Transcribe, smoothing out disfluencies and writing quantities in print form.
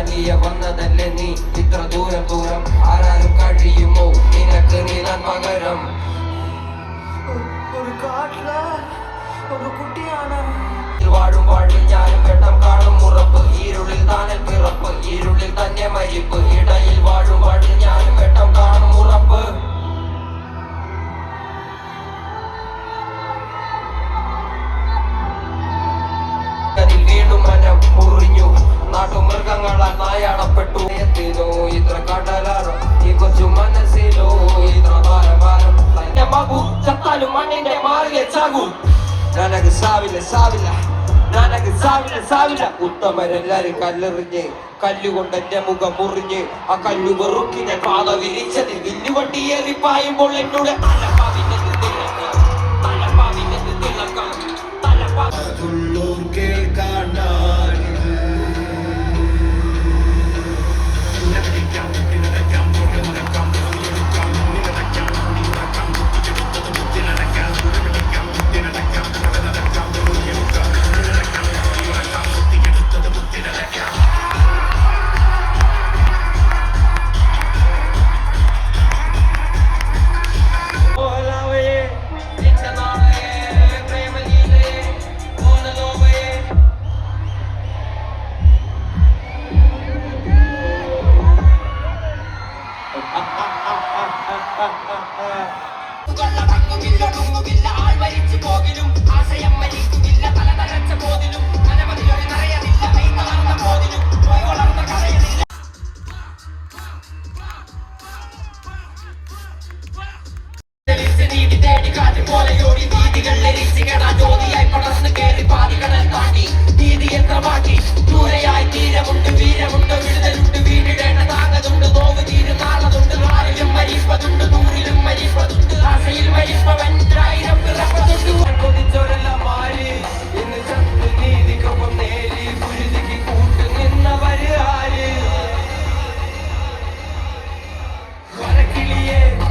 തനിയെ വന്നതല്ലേ നീ ഇത്ര ദൂരം ദൂരം ആരാനും കഴിയുമോ നിനക്ക് നീതാൻ പകരം ഒരു കാട്ടില ഒരു കുട്ടിയാണ് വാഴും വാഴും ഞാനും വെട്ടം കാണും ഉറപ്പ് ഇരുളിൽ താനൽ പിറപ്പ് ഇരുളിൽ തന്നെ മരിപ്പ് ഇടയിൽ വാഴും വാഴും ഞാനും വെട്ടം കാണും ഉറപ്പ് വീണ്ടും മനം മുറിഞ്ഞു നാട്ടുമൃഗങ്ങളാൽ നായാടപ്പെട്ടു എത്തിനോ ഇത്ര കടലാറോ ഈ കൊച്ചു മനസ്സിലോ ഇത്ര ഭാരം തന്നെ മകു ചത്താലും മണ്ണിന്റെ മാറിയ ചാകൂ ನನಗೆ ಸಾವಿಲ್ಲ ಸಾವಿಲ್ಲ ನನಗೆ ಸಾವಿല്ല ಸಾವಿല്ല ഉത്തമരെല്ലാരും കല്ലെറിഞ്ഞ് കല്ലുകൊണ്ട് എന്റെ മുഖം മുറിഞ്ഞ് ആ കല്ലു വെറുക്കിനെ പാത വിരിച്ചതിൽ വില്ലുവണ്ടി ഏറിപ്പായുമ്പോൾ എന്നോട് തലപ്പാവിന്റെ തിളക്കം